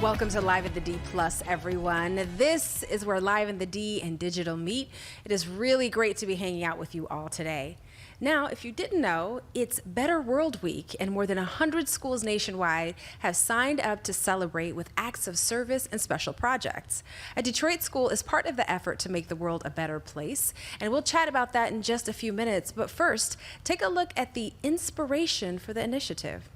Welcome to Live in the D Plus, everyone. This is where Live in the D and digital meet. It is really great to be hanging out with you all today. Now, if you didn't know, it's Better World Week, and more than 100 schools nationwide have signed up to celebrate with acts of service and special projects. A Detroit school is part of the effort to make the world a better place, and we'll chat about that in just a few minutes. But first, take a look at the inspiration for the initiative.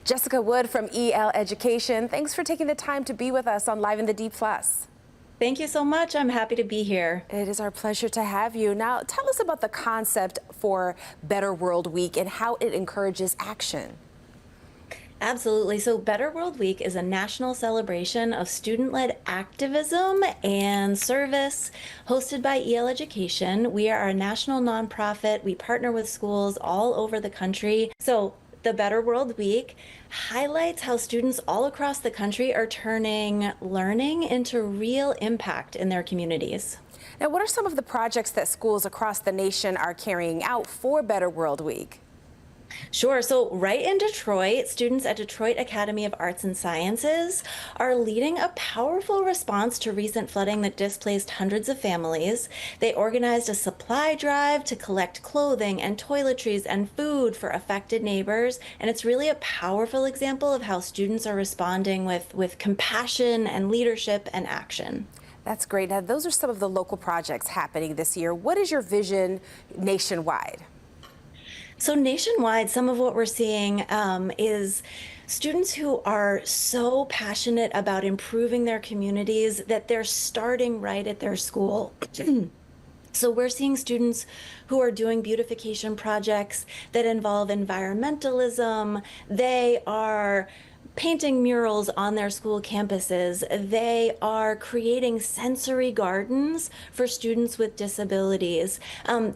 Jessica Wood from EL Education, thanks for taking the time to be with us on Live in the D Plus. Thank you so much. I'm happy to be here. It is our pleasure to have you. Now, tell us about the concept for Better World Week and how it encourages action. Absolutely. So Better World Week is a national celebration of student-led activism and service hosted by EL Education. We are a national nonprofit. We partner with schools all over the country. So the Better World Week highlights how students all across the country are turning learning into real impact in their communities. Now, what are some of the projects that schools across the nation are carrying out for Better World Week? Sure. So right in Detroit, students at Detroit Academy of Arts and Sciences are leading a powerful response to recent flooding that displaced hundreds of families. They organized a supply drive to collect clothing and toiletries and food for affected neighbors. And it's really a powerful example of how students are responding with compassion and leadership and action. That's great. Now, those are some of the local projects happening this year. What is your vision nationwide? So nationwide, some of what we're seeing is students who are so passionate about improving their communities that they're starting right at their school. So we're seeing students who are doing beautification projects that involve environmentalism. They are painting murals on their school campuses. They are creating sensory gardens for students with disabilities.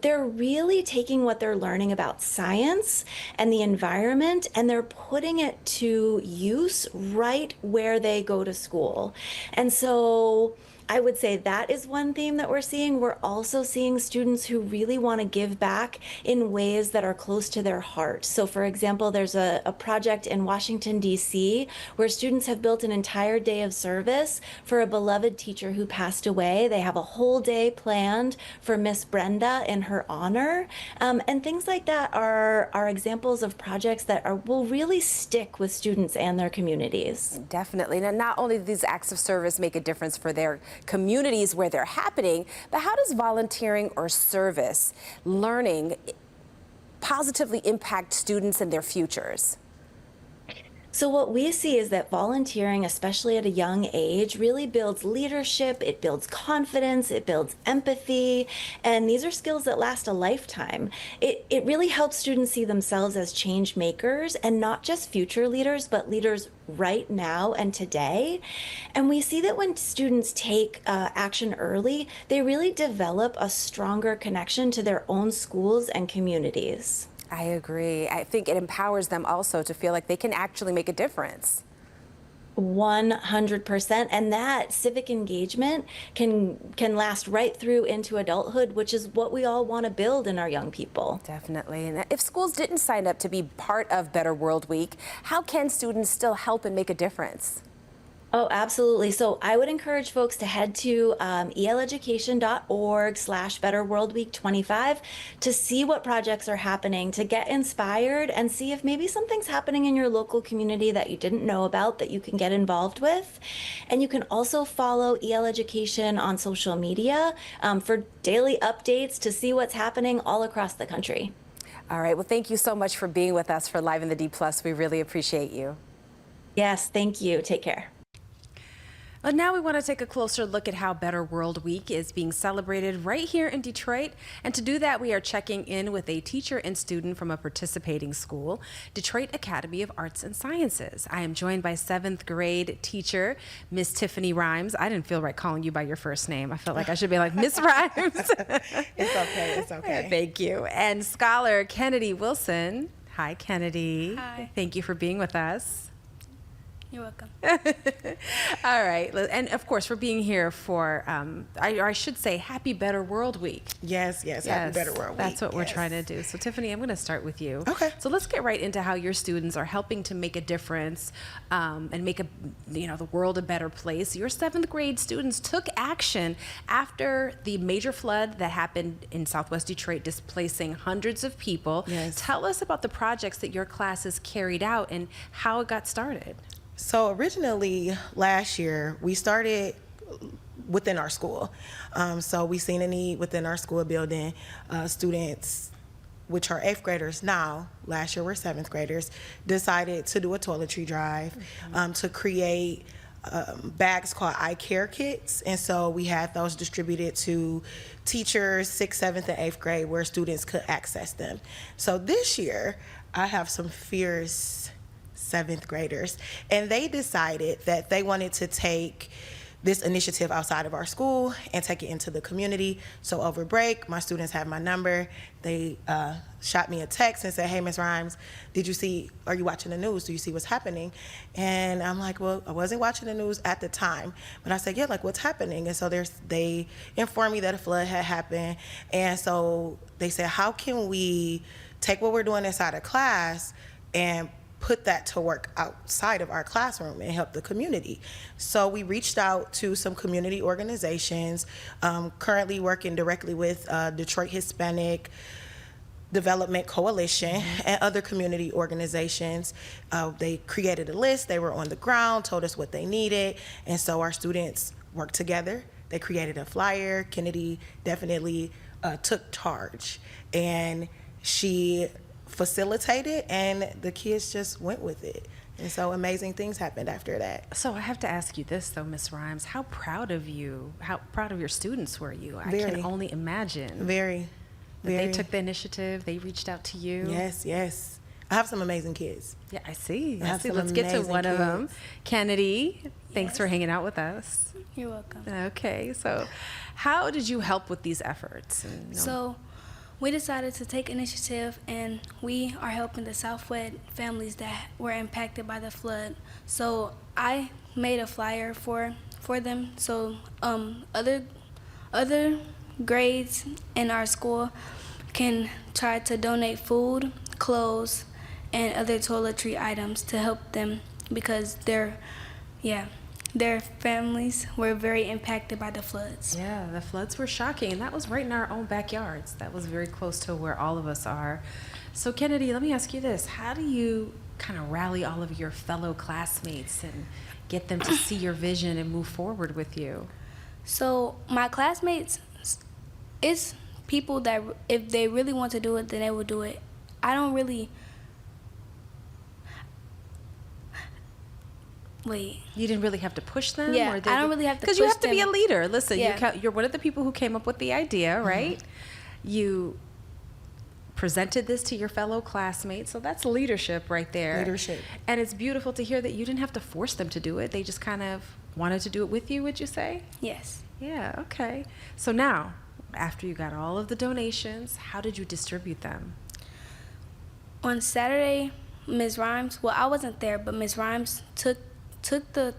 They're really taking what they're learning about science and the environment, and they're putting it to use right where they go to school. And so I would say that is one theme that we're seeing. We're also seeing students who really want to give back in ways that are close to their heart. So for example, there's a project in Washington, D.C., where students have built an entire day of service for a beloved teacher who passed away. They have a whole day planned for Miss Brenda in her honor. And things like that are examples of projects that will really stick with students and their communities. Definitely. Now, not only do these acts of service make a difference for their communities where they're happening, but how does volunteering or service learning positively impact students and their futures? So what we see is that volunteering, especially at a young age, really builds leadership, it builds confidence, it builds empathy, and these are skills that last a lifetime. It really helps students see themselves as change makers and not just future leaders, but leaders right now and today. And we see that when students take action early, they really develop a stronger connection to their own schools and communities. I agree. I think it empowers them also to feel like they can actually make a difference. 100%. And that civic engagement can last right through into adulthood, which is what we all want to build in our young people. Definitely. And if schools didn't sign up to be part of Better World Week, how can students still help and make a difference? Oh, absolutely. So I would encourage folks to head to eleducation.org/betterworldweek25 to see what projects are happening, to get inspired and see if maybe something's happening in your local community that you didn't know about that you can get involved with. And you can also follow EL Education on social media for daily updates to see what's happening all across the country. All right. Well, thank you so much for being with us for Live in the D Plus. We really appreciate you. Yes, thank you. Take care. Well, now we want to take a closer look at how Better World Week is being celebrated right here in Detroit. And to do that, we are checking in with a teacher and student from a participating school, Detroit Academy of Arts and Sciences. I am joined by 7th grade teacher, Miss Tiffany Rhymes. I didn't feel right calling you by your first name. I felt like I should be like Miss Rhymes. It's okay. It's okay. Thank you. And scholar Kennedy Wilson. Hi, Kennedy. Hi. Thank you for being with us. You're welcome. All right. And of course, for being here for, I should say, Happy Better World Week. Yes, Happy Better World Week. That's what we're Yes. trying to do. So, Tiffany, I'm going to start with you. Okay. So let's get right into how your students are helping to make a difference and make the world a better place. Your 7th grade students took action after the major flood that happened in Southwest Detroit, displacing hundreds of people. Yes. Tell us about the projects that your classes carried out and how it got started. So originally last year, we started within our school. So we seen a need within our school building. Students, which are 8th graders now, last year were 7th graders, decided to do a toiletry drive to create bags called eye care kits. And so we had those distributed to teachers 6th, 7th, and 8th grade where students could access them. So this year, I have some fierce 7th graders, and they decided that they wanted to take this initiative outside of our school and take it into the community. So over break, my students have my number. They shot me a text and said, "Hey, Ms. Rhymes, are you watching the news? Do you see what's happening?" And I'm like, well, I wasn't watching the news at the time, but I said, yeah, like, what's happening? And so they informed me that a flood had happened. And so they said, how can we take what we're doing inside of class and put that to work outside of our classroom and help the community? So we reached out to some community organizations, currently working directly with Detroit Hispanic Development Coalition and other community organizations. They created a list, they were on the ground, told us what they needed, and so our students worked together. They created a flyer. Kennedy definitely took charge, and she facilitated, and the kids just went with it. And so amazing things happened after that. So I have to ask you this, though, Miss Rhymes. How proud of your students were you? I Very. can only imagine. Very. They took the initiative. They reached out to you. Yes. I have some amazing kids. Yeah, I see. I have some Let's get to amazing one of them. kids. Kennedy, thanks Yes. for hanging out with us. You're welcome. Okay, so how did you help with these efforts? So we decided to take initiative, and we are helping the Southwest families that were impacted by the flood. So I made a flyer for them, so other grades in our school can try to donate food, clothes, and other toiletry items to help them, because their families were very impacted by the floods. Yeah, the floods were shocking, and that was right in our own backyards. That was very close to where all of us are. So Kennedy, let me ask you this. How do you kind of rally all of your fellow classmates and get them to see your vision and move forward with you? So my classmates, it's people that if they really want to do it, then they will do it. I don't really... Wait. You didn't really have to push them? Yeah, or I don't really have to Because you push have to be a them. leader. Listen, Yeah. you're one of the people who came up with the idea, right? You presented this to your fellow classmates, so that's leadership right there. Leadership. And it's beautiful to hear that you didn't have to force them to do it. They just kind of wanted to do it with you, would you say? Yes. Yeah, okay. So now, after you got all of the donations, how did you distribute them? On Saturday, Ms. Rhymes, well, I wasn't there, but Ms. Rhymes took the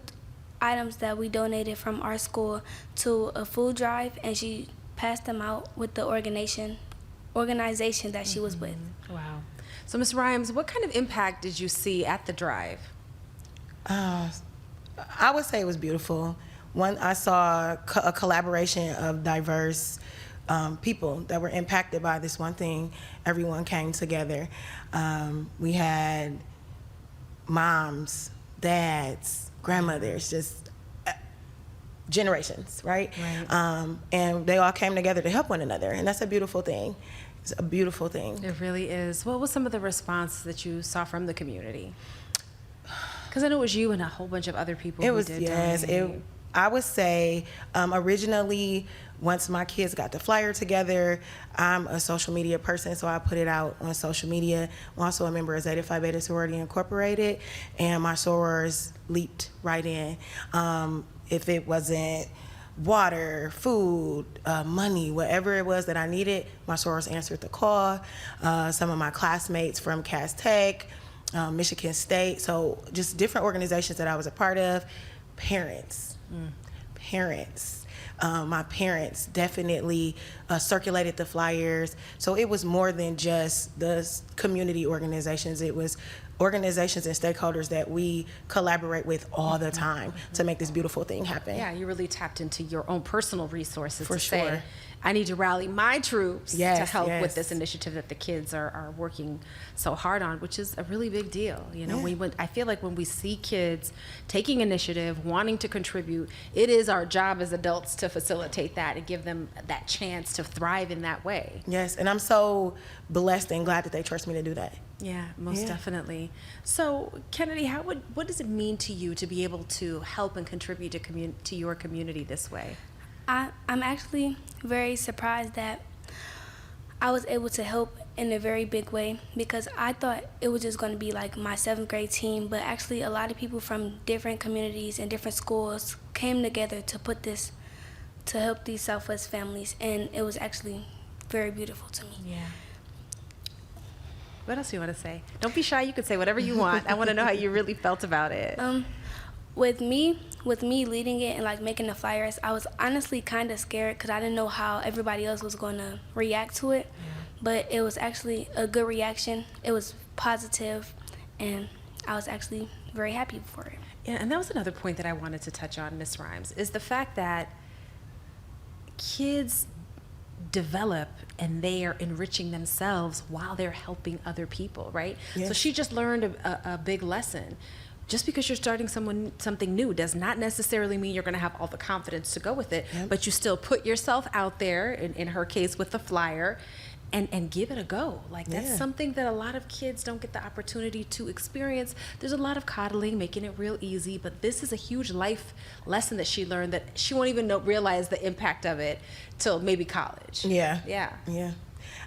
items that we donated from our school to a food drive, and she passed them out with the organization that she was with. Wow. So, Ms. Rhymes, what kind of impact did you see at the drive? I would say it was beautiful. One, I saw a collaboration of diverse people that were impacted by this one thing. Everyone came together. We had moms, dads, grandmothers, just generations, right? And they all came together to help one another, and that's a beautiful thing. It's a beautiful thing. It really is. What was some of the response that you saw from the community? Because I know it was you and a whole bunch of other people It who was, did yes. donate. I would say originally, once my kids got the flyer together, I'm a social media person, so I put it out on social media. I'm also a member of Zeta Phi Beta Sorority Incorporated, and my sorors leaped right in. If it wasn't water, food, money, whatever it was that I needed, my sorors answered the call. Some of my classmates from Cass Tech, Michigan State. So just different organizations that I was a part of. Parents. My parents definitely circulated the flyers. So it was more than just the community organizations. It was organizations and stakeholders that we collaborate with all the time to make this beautiful thing happen. Yeah, you really tapped into your own personal resources For to say, sure. I need to rally my troops to Yes, help with yes. this initiative that the kids are working so hard on, which is a really big deal. You know, Yeah. I feel like when we see kids taking initiative, wanting to contribute, it is our job as adults to facilitate that and give them that chance to thrive in that way. Yes, and I'm so blessed and glad that they trust me to do that. Yeah, most Yeah. definitely. So, Kennedy, what does it mean to you to be able to help and contribute to your community this way? I'm actually very surprised that I was able to help in a very big way, because I thought it was just going to be like my 7th grade team, but actually a lot of people from different communities and different schools came together to put this, to help these Southwest families, and it was actually very beautiful to me. Yeah. What else do you want to say? Don't be shy. You can say whatever you want. I want to know how you really felt about it. With me leading it and like making the flyers, I was honestly kind of scared because I didn't know how everybody else was going to react to it. But it was actually a good reaction. It was positive, and I was actually very happy for it. Yeah, and that was another point that I wanted to touch on, Ms. Rhymes, is the fact that kids develop and they are enriching themselves while they're helping other people, right? Yes. So she just learned a big lesson. Just because you're starting something new does not necessarily mean you're going to have all the confidence to go with it, Yep. but you still put yourself out there, in her case with the flyer, and give it a go. Like, that's Yeah. something that a lot of kids don't get the opportunity to experience. There's a lot of coddling, making it real easy, but this is a huge life lesson that she learned that she won't even realize the impact of it till maybe college. Yeah. Yeah. Yeah.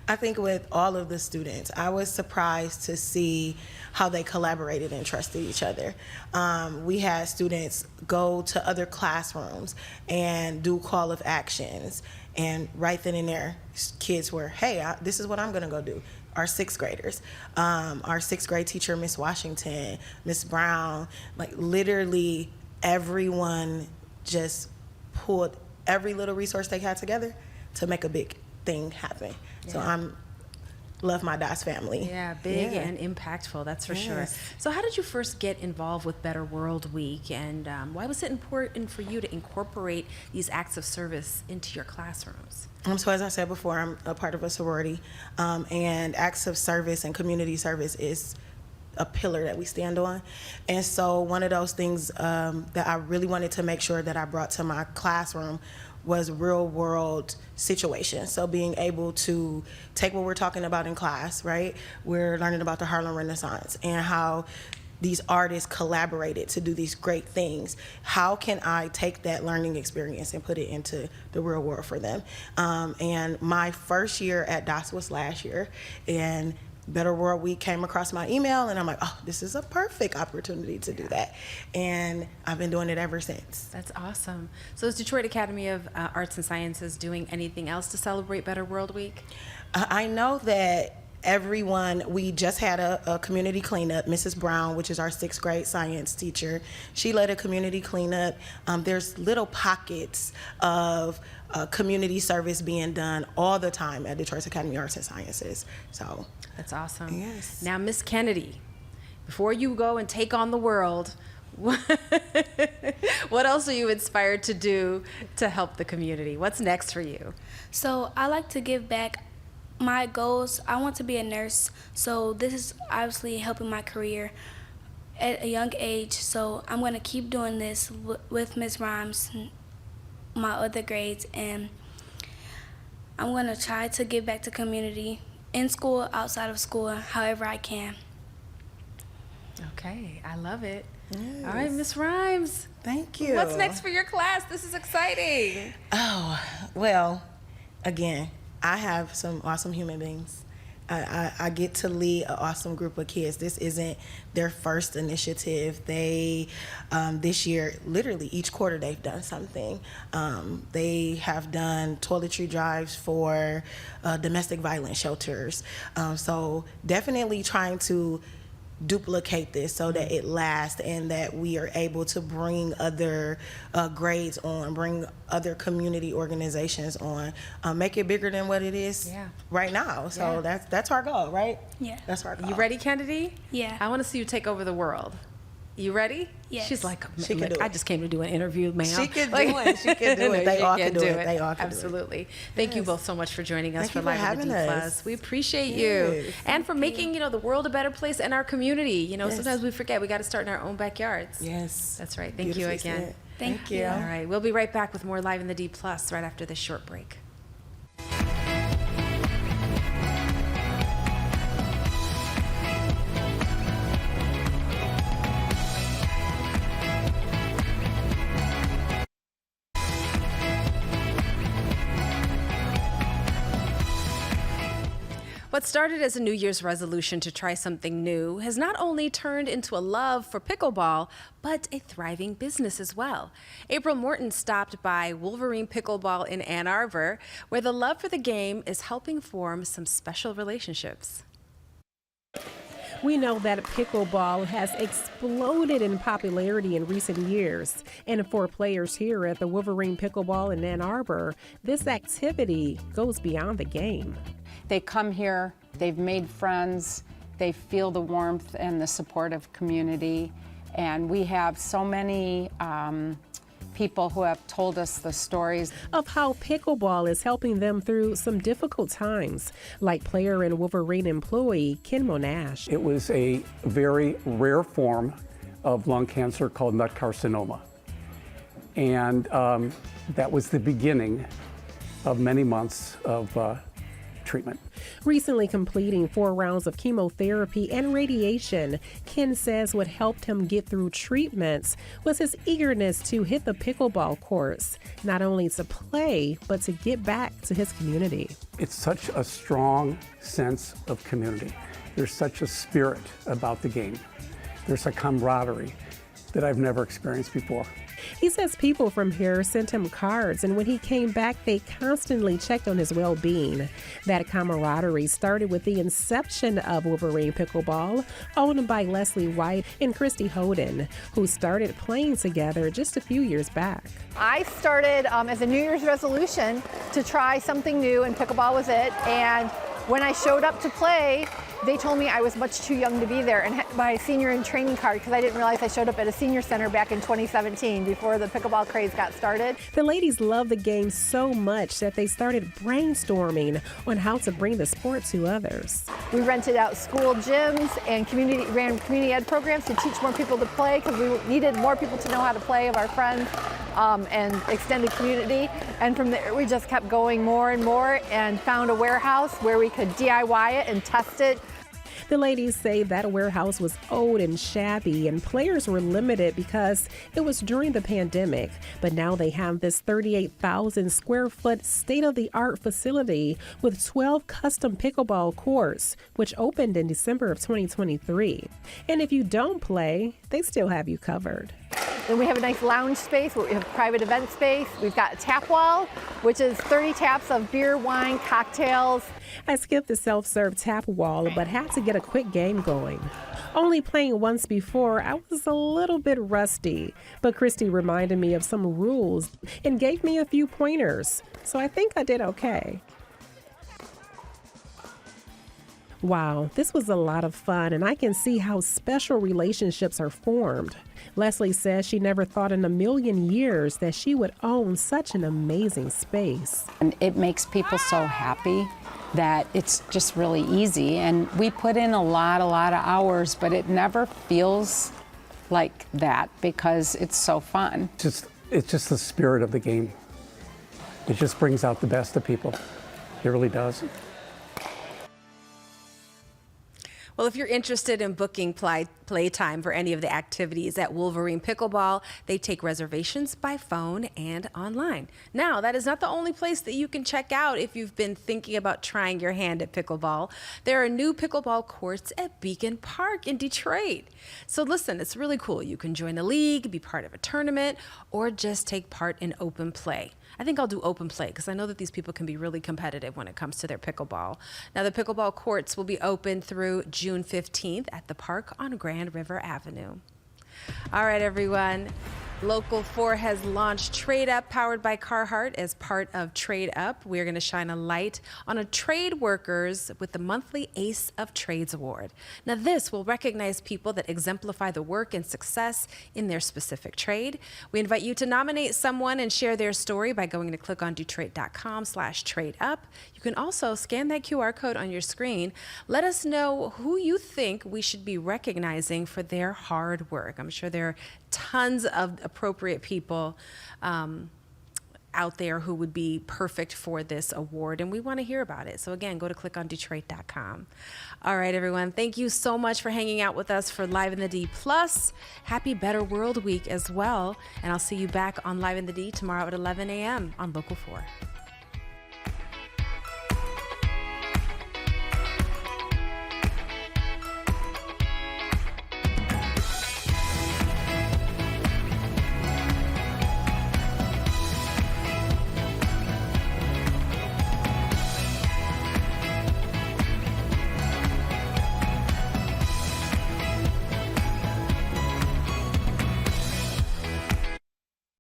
I think with all of the students, I was surprised to see how they collaborated and trusted each other. We had students go to other classrooms and do call of actions. And right then and there, kids were, hey, this is what I'm going to go do. Our 6th graders, our 6th grade teacher, Miss Washington, Miss Brown, like literally everyone just pulled every little resource they had together to make a big thing happen. So Yeah. love my DOS family. Yeah, big Yeah. and impactful, that's for sure. Yes. So how did you first get involved with Better World Week, and why was it important for you to incorporate these acts of service into your classrooms? So as I said before, I'm a part of a sorority, and acts of service and community service is a pillar that we stand on. And so one of those things that I really wanted to make sure that I brought to my classroom was real world situations. So being able to take what we're talking about in class, right? We're learning about the Harlem Renaissance and how these artists collaborated to do these great things. How can I take that learning experience and put it into the real world for them? And my first year at DOS was last year, and Better World Week came across my email, and I'm like, oh, this is a perfect opportunity to do that. And I've been doing it ever since. That's awesome. So is Detroit Academy of Arts and Sciences doing anything else to celebrate Better World Week? I know that we just had a community cleanup. Mrs. Brown, which is our 6th grade science teacher, she led a community cleanup. There's little pockets of community service being done all the time at Detroit Academy of Arts and Sciences. So That's awesome. Yes. Now, Miss Kennedy, before you go and take on the world, what else are you inspired to do to help the community? What's next for you? So I like to give back. My goals, I want to be a nurse, so this is obviously helping my career at a young age. So I'm going to keep doing this with Ms. Rhymes, my other grades, and I'm going to try to give back to community in school, outside of school, however I can. Okay, I love it. Yes. All right, Miss Rhymes. thank you. What's next for your class? This is exciting. Oh, well, again, I have some awesome human beings. I get to lead an awesome group of kids. This isn't their first initiative. They, this year, literally each quarter they've done something. They have done toiletry drives for domestic violence shelters. So definitely trying to duplicate this so that it lasts and that we are able to bring other grades on, bring other community organizations on, make it bigger than what it is right now. So that's our goal, right? Yeah. That's our goal. You ready, Kennedy? Yeah. I want to see you take over the world. You ready? Yes. She's like, She can do it. I just came to do an interview, ma'am. She can do it. She can do it. They all can do it. They all can do it. Absolutely. Thank you both so much for joining us Thank for you for Live in the D having Plus. us. We appreciate you. Yes. And for making, the world a better place and our community. Sometimes we forget we got to start in our own backyards. Yes. That's right. Thank you Beautifully again. said. Thank you. All right. We'll be right back with more Live in the D Plus right after this short break. What started as a New Year's resolution to try something new has not only turned into a love for pickleball, but a thriving business as well. April Morton stopped by Wolverine Pickleball in Ann Arbor, where the love for the game is helping form some special relationships. We know that pickleball has exploded in popularity in recent years. And for players here at the Wolverine Pickleball in Ann Arbor, this activity goes beyond the game. They come here, they've made friends, they feel the warmth and the support of community. And we have so many people who have told us the stories of how pickleball is helping them through some difficult times, like player and Wolverine employee Ken Monash. It was a very rare form of lung cancer called nut carcinoma. And that was the beginning of many months of treatment. Recently completing 4 rounds of chemotherapy and radiation, Ken says what helped him get through treatments was his eagerness to hit the pickleball courts, not only to play, but to get back to his community. It's such a strong sense of community. There's such a spirit about the game. There's a camaraderie that I've never experienced before. He says people from here sent him cards, and when he came back, they constantly checked on his well-being. That camaraderie started with the inception of Wolverine Pickleball, owned by Leslie White and Christy Holden, who started playing together just a few years back. I started as a New Year's resolution to try something new, and pickleball was it. And when I showed up to play, they told me I was much too young to be there and had my senior in training card, because I didn't realize I showed up at a senior center back in 2017 before the pickleball craze got started. The ladies love the game so much that they started brainstorming on how to bring the sport to others. We rented out school gyms and ran community ed programs to teach more people to play, because we needed more people to know how to play of our friends and extended community. And from there, we just kept going more and more and found a warehouse where we could DIY it and test it. The ladies say that warehouse was old and shabby, and players were limited because it was during the pandemic. But now they have this 38,000 square foot state-of-the-art facility with 12 custom pickleball courts, which opened in December of 2023. And if you don't play, they still have you covered. Then we have a nice lounge space where we have private event space. We've got a tap wall, which is 30 taps of beer, wine, cocktails. I skipped the self-serve tap wall, but had to get a quick game going. Only playing once before, I was a little bit rusty, but Christy reminded me of some rules and gave me a few pointers, so I think I did okay. Wow, this was a lot of fun, and I can see how special relationships are formed. Leslie says she never thought in a million years that she would own such an amazing space. and it makes people so happy that it's just really easy. And we put in a lot of hours, but it never feels like that because it's so fun. It's just the spirit of the game. It just brings out the best of people. It really does. Well, if you're interested in booking playtime for any of the activities at Wolverine Pickleball, they take reservations by phone and online. Now, that is not the only place that you can check out if you've been thinking about trying your hand at pickleball. There are new pickleball courts at Beacon Park in Detroit. So listen, it's really cool. You can join a league, be part of a tournament, or just take part in open play. I think I'll do open play because I know that these people can be really competitive when it comes to their pickleball. Now, the pickleball courts will be open through June June 15th at the park on Grand River Avenue. All right, everyone. Local 4 has launched Trade Up, powered by Carhartt, as part of Trade Up. We're going to shine a light on a trade workers with the monthly Ace of Trades Award. Now, this will recognize people that exemplify the work and success in their specific trade. We invite you to nominate someone and share their story by going to clickondetroit.com/trade-up. You can also scan that QR code on your screen. Let us know who you think we should be recognizing for their hard work. I'm sure there are tons of appropriate people out there who would be perfect for this award, and we want to hear about it. So again, go to clickondetroit.com. All right, everyone, thank you so much for hanging out with us for Live in the D Plus. Happy Better World Week as well, and I'll see you back on Live in the D tomorrow at 11 a.m. on Local 4.